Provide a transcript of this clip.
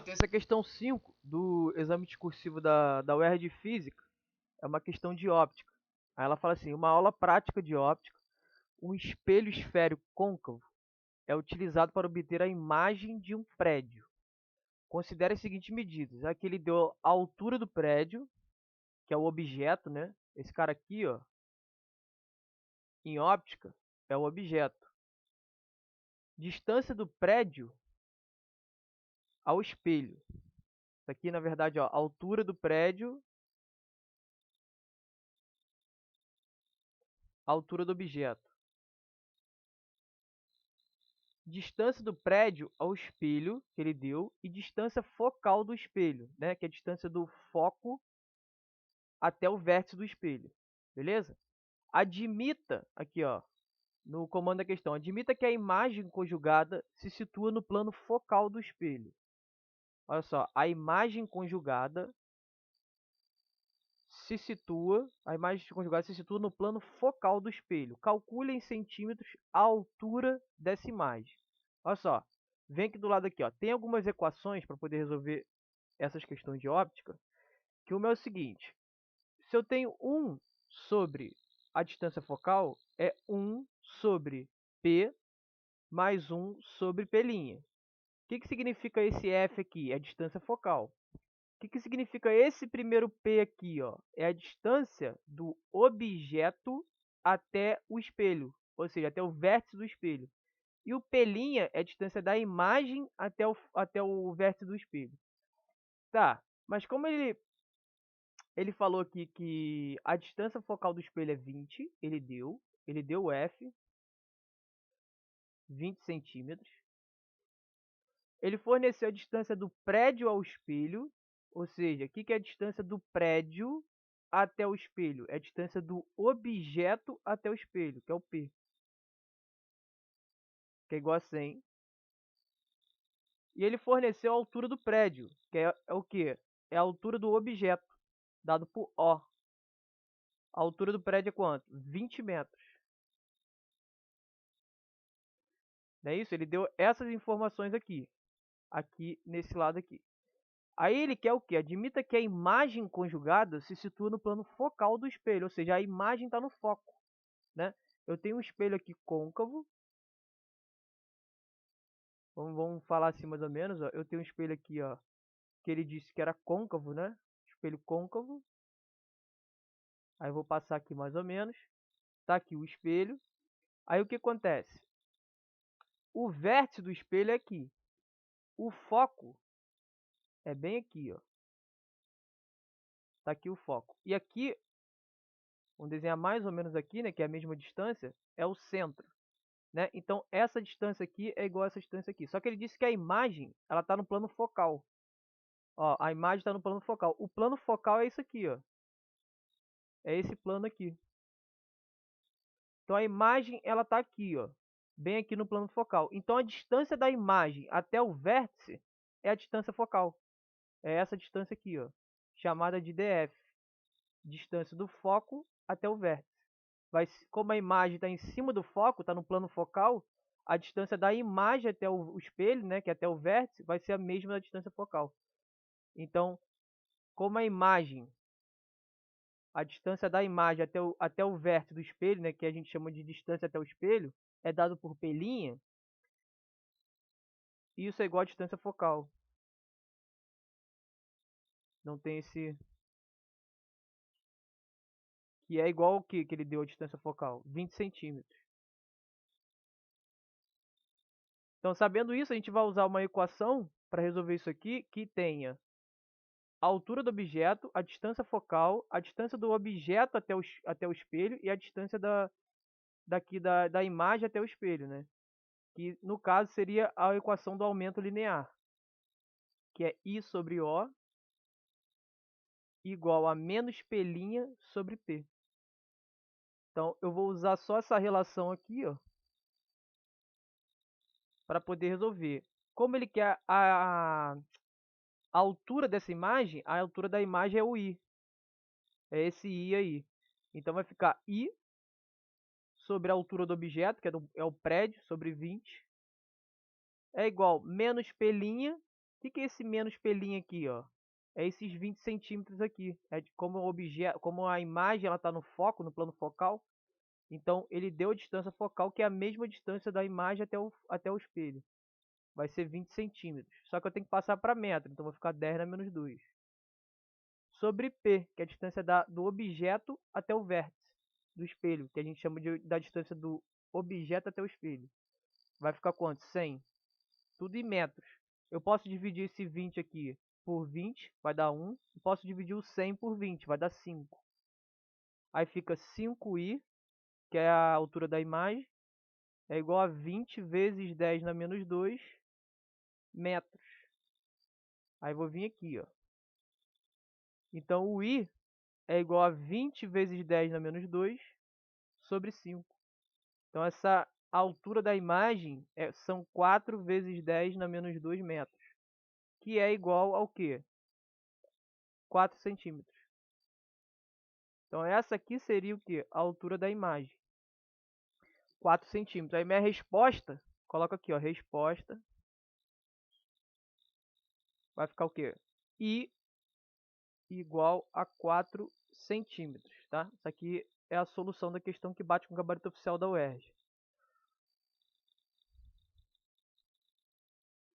Tem essa questão 5 do exame discursivo da UERJ de Física, é uma questão de óptica. Aí ela fala assim, uma aula prática de óptica, um espelho esférico côncavo é utilizado para obter a imagem de um prédio. Considere as seguintes medidas. Aqui ele deu a altura do prédio, que é o objeto, né? Esse cara aqui, ó, em óptica, é o objeto. Distância do prédio ao espelho. Isso aqui, na verdade, ó, a altura do prédio, a altura do objeto. Distância do prédio ao espelho, que ele deu, e distância focal do espelho, né? Que é a distância do foco até o vértice do espelho. Beleza? Admita, aqui ó, no comando da questão, admita que a imagem conjugada se situa no plano focal do espelho. Olha só, a imagem conjugada se situa no plano focal do espelho. Calcule em centímetros a altura dessa imagem. Olha só, vem aqui do lado aqui, ó, tem algumas equações para poder resolver essas questões de óptica, que uma é o seguinte, se eu tenho 1 sobre a distância focal, é 1 sobre P mais 1 sobre P'. O que significa esse F aqui? É a distância focal. O que significa esse primeiro P aqui? Ó? É a distância do objeto até o espelho, ou seja, até o vértice do espelho. E o P' é a distância da imagem até o vértice do espelho. Tá, mas como ele falou aqui que a distância focal do espelho é 20, ele deu F, 20 centímetros. Ele forneceu a distância do prédio ao espelho, ou seja, o que é a distância do prédio até o espelho? É a distância do objeto até o espelho, que é o P, que é igual a 100. E ele forneceu a altura do prédio, que é o quê? É a altura do objeto, dado por O. A altura do prédio é quanto? 20 metros. Não é isso? Ele deu essas informações aqui nesse lado aqui. Aí ele quer o quê? Admita que a imagem conjugada se situa no plano focal do espelho, ou seja, a imagem está no foco, né? Eu tenho um espelho aqui côncavo, vamos falar assim mais ou menos, ó. Eu tenho um espelho aqui, ó, que ele disse que era côncavo, né? Espelho côncavo. Aí eu vou passar aqui mais ou menos. Tá aqui o espelho. Aí o que acontece? O vértice do espelho é aqui. O foco é bem aqui, ó. Tá aqui o foco. E aqui, vamos desenhar mais ou menos aqui, né, que é a mesma distância, é o centro, né? Então essa distância aqui é igual a essa distância aqui. Só que ele disse que a imagem, ela tá no plano focal. Ó, a imagem está no plano focal. O plano focal é isso aqui, ó. É esse plano aqui. Então a imagem, ela tá aqui, ó, bem aqui no plano focal. Então a distância da imagem até o vértice é a distância focal. É essa distância aqui, ó, chamada de DF. Distância do foco até o vértice. Como a imagem está em cima do foco, está no plano focal, a distância da imagem até o espelho, né, que é até o vértice, vai ser a mesma da distância focal. Então, como a distância da imagem até o vértice do espelho, né, que a gente chama de distância até o espelho, é dado por P', isso é igual a distância focal. Não tem esse... Que é igual ao que ele deu a distância focal? 20 centímetros. Então, sabendo isso, a gente vai usar uma equação para resolver isso aqui, que tenha a altura do objeto, a distância focal, a distância do objeto até o espelho e a distância da imagem até o espelho, né? Que no caso seria a equação do aumento linear, que é I sobre O igual a menos P' sobre P. Então eu vou usar só essa relação aqui, ó, para poder resolver. Como ele quer a altura dessa imagem, a altura da imagem é o I. É esse I aí. Então vai ficar I sobre a altura do objeto, que é o prédio, sobre 20, é igual menos P', que é esse menos pelinho aqui, ó? É esses 20 centímetros aqui. É como o objeto, como a imagem ela está no foco, no plano focal. Então ele deu a distância focal, que é a mesma distância da imagem até o espelho. Vai ser 20 centímetros. Só que eu tenho que passar para metro, então vai ficar 10 na menos 2. Sobre P, que é a distância do objeto até o vértice do espelho, que a gente chama da distância do objeto até o espelho. Vai ficar quanto? 100. Tudo em metros. Eu posso dividir esse 20 aqui por 20, vai dar 1. E posso dividir o 100 por 20, vai dar 5. Aí fica 5i, que é a altura da imagem, é igual a 20 vezes 10 na menos 2 metros. Aí vou vir aqui, ó. Então o i é igual a 20 vezes 10 na menos 2 sobre 5. Então essa altura da imagem são 4 vezes 10 na menos 2 metros, que é igual ao quê? 4 centímetros. Então essa aqui seria o quê? A altura da imagem. 4 centímetros. Aí minha resposta, coloca aqui, ó, resposta. Vai ficar o quê? I igual a 4 centímetros, tá? Isso aqui é a solução da questão que bate com o gabarito oficial da UERJ.